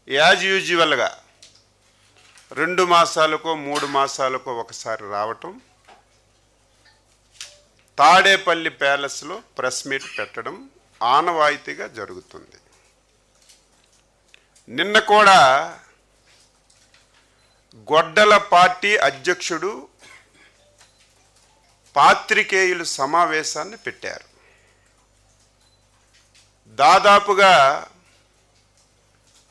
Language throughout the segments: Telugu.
యాజ్ యూజువల్గా 2 మాసాలకో 3 మాసాలకో ఒకసారి రావటం, తాడేపల్లి ప్యాలెస్లో ప్రెస్ మీట్ పెట్టడం ఆనవాయితీగా జరుగుతుంది. నిన్న కూడా గొడ్డల పార్టీ అధ్యక్షుడు పాత్రికేయుల సమావేశాన్ని పెట్టారు. దాదాపుగా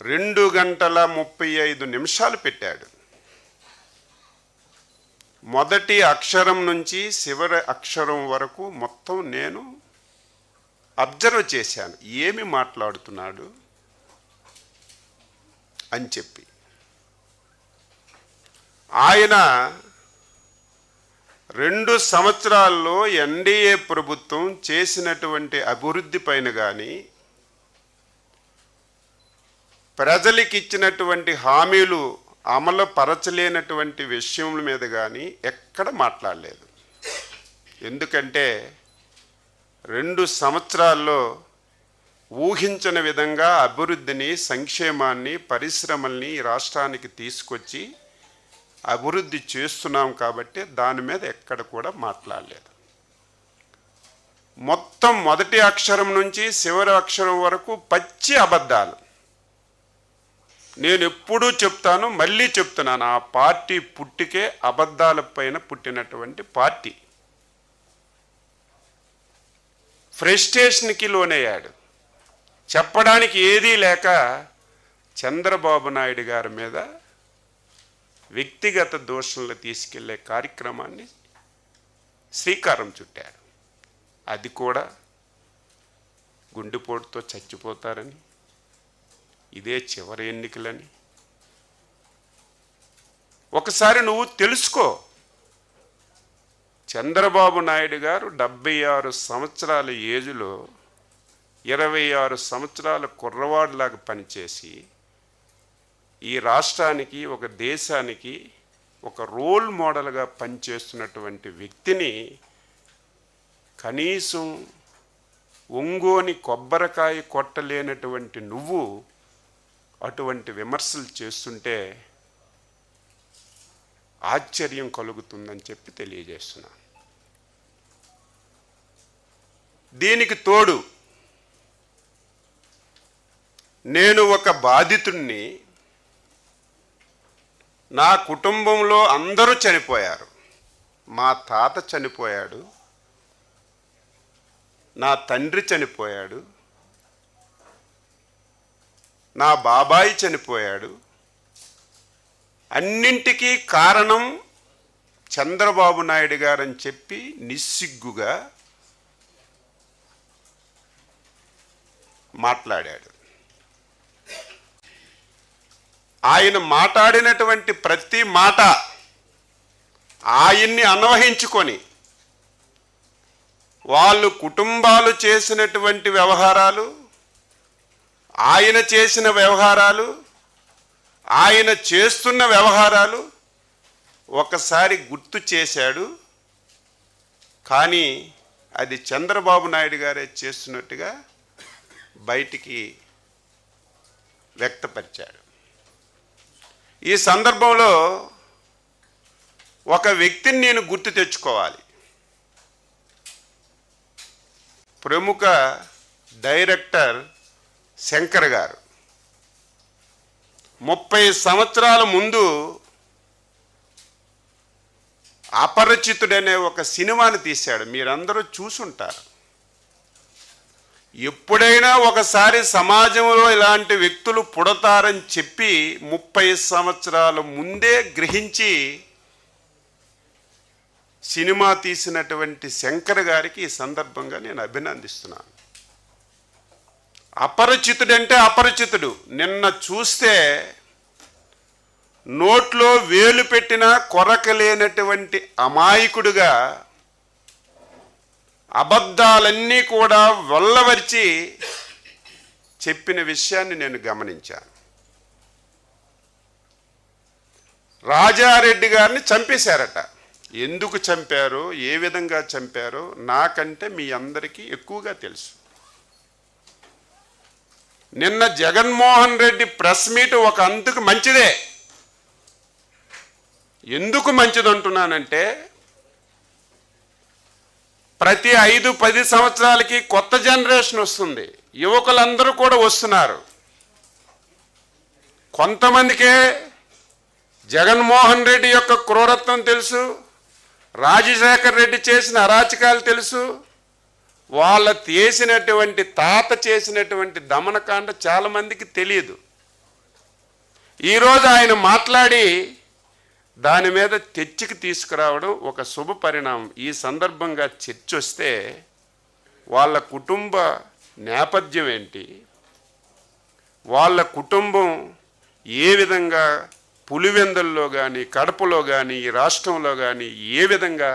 2 గంటల 35 నిమిషాలు పెట్టాడు. మొదటి అక్షరం నుంచి చివరి అక్షరం వరకు మొత్తం నేను అబ్జర్వ్ చేశాను, ఏమి మాట్లాడుతున్నాడు అని చెప్పి. ఆయన 2 సంవత్సరాల్లో ఎన్డీఏ ప్రభుత్వం చేసినటువంటి అభివృద్ధి పైన కానీ, ప్రజలకు ఇచ్చినటువంటి హామీలు అమలు పరచలేనటువంటి విషయముల మీద కానీ ఎక్కడ మాట్లాడలేదు. ఎందుకంటే 2 సంవత్సరాల్లో ఊహించని విధంగా అభివృద్ధిని, సంక్షేమాన్ని, పరిశ్రమల్ని ఈ రాష్ట్రానికి తీసుకొచ్చి అభివృద్ధి చేస్తున్నాం కాబట్టి దాని మీద ఎక్కడ కూడా మాట్లాడలేదు. మొత్తం మొదటి అక్షరం నుంచి చివరి అక్షరం వరకు పచ్చి అబద్ధాలు. నేను ఎప్పుడూ చెప్తాను, మళ్ళీ చెప్తున్నాను, ఆ పార్టీ పుట్టికే అబద్ధాల పైన పుట్టినటువంటి పార్టీ. ఫ్రస్ట్రేషన్కి లోనయ్యాడు. చెప్పడానికి ఏదీ లేక చంద్రబాబు నాయుడు గారి మీద వ్యక్తిగత దోషణలు తీసుకెళ్లే కార్యక్రమాన్ని శ్రీకారం చుట్టాడు. అది కూడా గుండెపోటుతో చచ్చిపోతారని, ఇదే చివరి ఎన్నికలని. ఒకసారి నువ్వు తెలుసుకో, చంద్రబాబు నాయుడు గారు 76 సంవత్సరాల ఏజ్లో 26 సంవత్సరాల కుర్రవాడిలాగా పనిచేసి ఈ రాష్ట్రానికి, ఒక దేశానికి ఒక రోల్ మోడల్గా పనిచేస్తున్నటువంటి వ్యక్తిని కనీసం ఒంగోని కొబ్బరికాయ కొట్టలేనటువంటి నువ్వు అటువంటి విమర్శలు చేస్తుంటే ఆశ్చర్యం కలుగుతుందని చెప్పి తెలియజేస్తున్నా. దీనికి తోడు నేను ఒక బాధితుడిని. నా కుటుంబంలో అందరూ చనిపోయారు. మా తాత చనిపోయాడు, నా తండ్రి చనిపోయాడు, నా బాబాయి చనిపోయాడు. అన్నింటికీ కారణం చంద్రబాబు నాయుడు గారని చెప్పి నిస్సిగ్గుగా మాట్లాడాడు. ఆయన మాట్లాడినటువంటి ప్రతి మాట ఆయన్ని అన్వయించుకొని వాళ్ళు కుటుంబాలు చేసినటువంటి వ్యవహారాలు, ఆయన చేసిన వ్యవహారాలు, ఆయన చేస్తున్న వ్యవహారాలు ఒకసారి గుర్తు చేశాడు. కానీ అది చంద్రబాబు నాయుడు గారే చేస్తున్నట్టుగా బయటికి వ్యక్తపరిచాడు. ఈ సందర్భంలో ఒక వ్యక్తిని నేను గుర్తు తెచ్చుకోవాలి. ప్రముఖ డైరెక్టర్ శంకర్ గారు 30 సంవత్సరాల ముందు అపరిచితుడనే ఒక సినిమాని తీశాడు. మీరందరూ చూసుంటారు. ఎప్పుడైనా ఒకసారి సమాజంలో ఇలాంటి వ్యక్తులు పుడతారని చెప్పి 30 సంవత్సరాల ముందే గ్రహించి సినిమా తీసినటువంటి శంకర్ గారికి ఈ సందర్భంగా నేను అభినందిస్తున్నాను. అపరిచితుడంటే అపరిచితుడు. నిన్న చూస్తే నోట్లో వేలు పెట్టినా కొరకలేనటువంటి అమాయకుడుగా అబద్ధాలన్నీ కూడా వల్లవరిచి చెప్పిన విషయాన్ని నేను గమనించాను. రాజారెడ్డి గారిని చంపేశారట. ఎందుకు చంపారో, ఏ విధంగా చంపారో నాకంటే మీ అందరికీ ఎక్కువగా తెలుసు. నిన్న జగన్మోహన్ రెడ్డి ప్రెస్ మీట్ ఒక అందుకు మంచిదే. ఎందుకు మంచిది అంటున్నానంటే, ప్రతి 5-10 సంవత్సరాలకి కొత్త జనరేషన్ వస్తుంది, యువకులందరూ కూడా వస్తున్నారు. కొంతమందికే జగన్మోహన్ రెడ్డి యొక్క క్రూరత్వం తెలుసు, రాజశేఖర్ రెడ్డి చేసిన అరాచకాలు తెలుసు, వాళ్ళ తాత చేసినటువంటి దమనకాండ చాలామందికి తెలియదు. ఈరోజు ఆయన మాట్లాడి దాని మీద తెచ్చికి తీసుకురావడం ఒక శుభ పరిణామం. ఈ సందర్భంగా చర్చ వస్తే వాళ్ళ కుటుంబ నేపథ్యం ఏంటి, వాళ్ళ కుటుంబం ఏ విధంగా పులివెందుల్లో కానీ కడపలో కానీ ఈ రాష్ట్రంలో కానీ ఏ విధంగా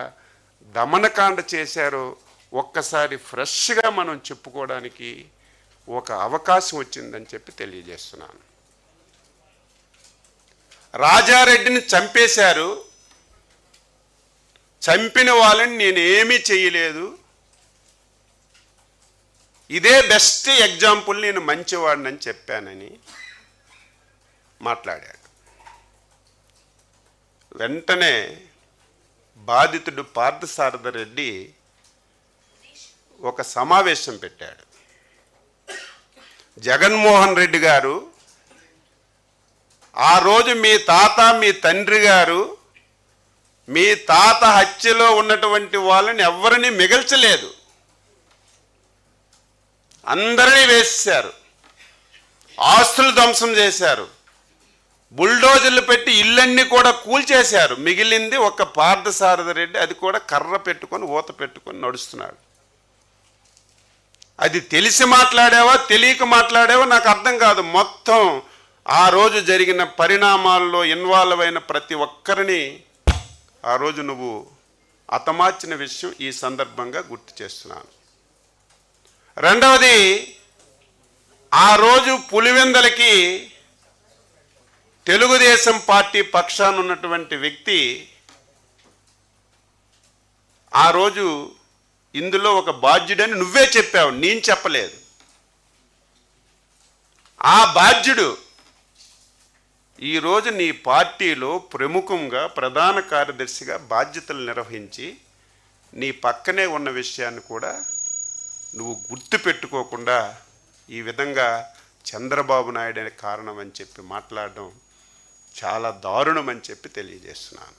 దమనకాండ చేశారో ఒక్కసారి ఫ్రెష్గా మనం చెప్పుకోవడానికి ఒక అవకాశం వచ్చిందని చెప్పి తెలియజేస్తున్నాను. రాజారెడ్డిని చంపేశారు, చంపిన వాళ్ళని నేనేమీ చేయలేదు, ఇదే బెస్ట్ ఎగ్జాంపుల్, నేను మంచివాడినని చెప్పానని మాట్లాడాడు. వెంటనే బాధితుడు పార్థసారథి రెడ్డి ఒక సమావేశం పెట్టాడు. జగన్మోహన్ రెడ్డి గారు, ఆ రోజు మీ తాత మీ తండ్రి గారు మీ తాత హత్యలో ఉన్నటువంటి వాళ్ళని ఎవరిని మిగల్చలేదు, అందరినీ వేసేశారు, ఆస్తులు ధ్వంసం చేశారు, బుల్డోజర్లు పెట్టి ఇళ్ళన్నీ కూడా కూల్చేశారు. మిగిలింది ఒక పార్థసారథి రెడ్డి, అది కూడా కర్ర పెట్టుకొని ఊత పెట్టుకొని నడుస్తున్నాడు. అది తెలిసి మాట్లాడావా తెలియక మాట్లాడావా నాకు అర్థం కాదు. మొత్తం ఆ రోజు జరిగిన పరిణామాల్లో ఇన్వాల్వ్ అయిన ప్రతి ఒక్కరిని ఆ రోజు నువ్వు హతమార్చిన విషయం ఈ సందర్భంగా గుర్తు చేస్తున్నాను. రెండవది, ఆ రోజు పులివెందలకి తెలుగుదేశం పార్టీ పక్షాన ఉన్నటువంటి వ్యక్తి ఆ రోజు ఇందులో ఒక బాధ్యుడని నువ్వే చెప్పావు, నేను చెప్పలేదు. ఆ బాధ్యుడు ఈరోజు నీ పార్టీలో ప్రముఖంగా ప్రధాన కార్యదర్శిగా బాధ్యతలు నిర్వహించి నీ పక్కనే ఉన్న విషయాన్ని కూడా నువ్వు గుర్తు పెట్టుకోకుండా ఈ విధంగా చంద్రబాబు నాయుడు అనే కారణం అని చెప్పి మాట్లాడడం చాలా దారుణం అని చెప్పి తెలియజేస్తున్నాను.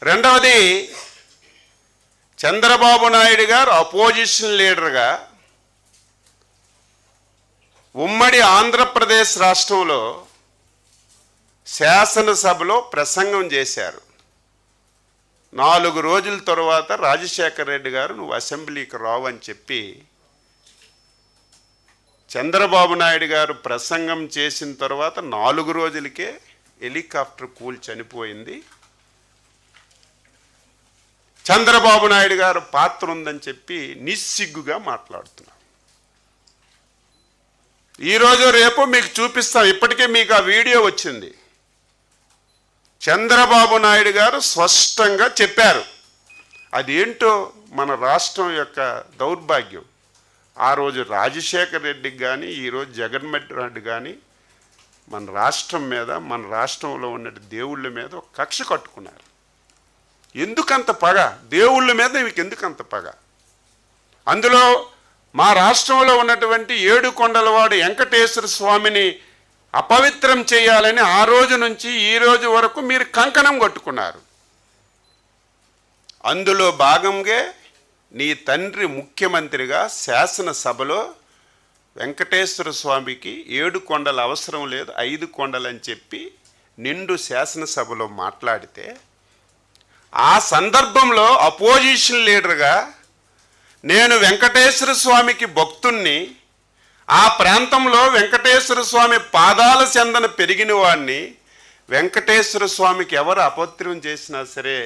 రెండవది, చంద్రబాబు నాయుడు గారు అపోజిషన్ లీడర్గా ఉమ్మడి ఆంధ్రప్రదేశ్ రాష్ట్రంలో శాసనసభలో ప్రసంగం చేశారు. 4 రోజుల తర్వాత రాజశేఖర్ రెడ్డి గారు నువ్వు అసెంబ్లీకి రావని చెప్పి చంద్రబాబు నాయుడు గారు ప్రసంగం చేసిన తర్వాత 4 రోజులకే హెలికాప్టర్ కూల్ చనిపోయింది. చంద్రబాబు నాయుడు గారు పాత్ర ఉందని చెప్పి నిస్సిగ్గుగా మాట్లాడుతున్నారు. ఈరోజు రేపు మీకు చూపిస్తాం, ఇప్పటికే మీకు ఆ వీడియో వచ్చింది. చంద్రబాబు నాయుడు గారు స్పష్టంగా చెప్పారు. అదేంటో మన రాష్ట్రం యొక్క దౌర్భాగ్యం. ఆ రోజు రాజశేఖర్ రెడ్డికి కానీ ఈరోజు జగన్మోహన్ రెడ్డి కానీ మన రాష్ట్రం మీద, మన రాష్ట్రంలో ఉన్న దేవుళ్ళ మీద ఒక కక్ష కట్టుకున్నారు. ఎందుకంత పగ? దేవుళ్ళ మీద మీకు ఎందుకంత పగ? అందులో మా రాష్ట్రంలో ఉన్నటువంటి 7 కొండలవాడు వెంకటేశ్వర స్వామిని అపవిత్రం చేయాలని ఆ రోజు నుంచి ఈ రోజు వరకు మీరు కంకణం కట్టుకున్నారు. అందులో భాగంగా నీ తండ్రి ముఖ్యమంత్రిగా శాసనసభలో వెంకటేశ్వర స్వామికి 7 కొండల అవసరం లేదు, 5 కొండలని చెప్పి నిండు శాసనసభలో మాట్లాడితే, ఆ సందర్భంలో అపోజిషన్ లీడర్గా నేను వెంకటేశ్వర స్వామికి భక్తుణ్ణి, ఆ ప్రాంతంలో వెంకటేశ్వర స్వామి పాదాల చెందన పెరిగిన వాడిని, వెంకటేశ్వర స్వామికి ఎవరు అపవిత్రం చేసినా సరే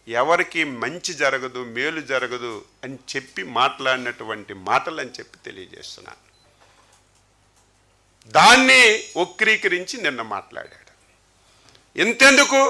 ఎవరికి మంచి జరగదు, మేలు జరగదు అని చెప్పి మాట్లాడినటువంటి మాటలు అని చెప్పి తెలియజేస్తున్నాను. దాన్ని వక్రీకరించి నిన్న మాట్లాడాడు. ఎంతెందుకు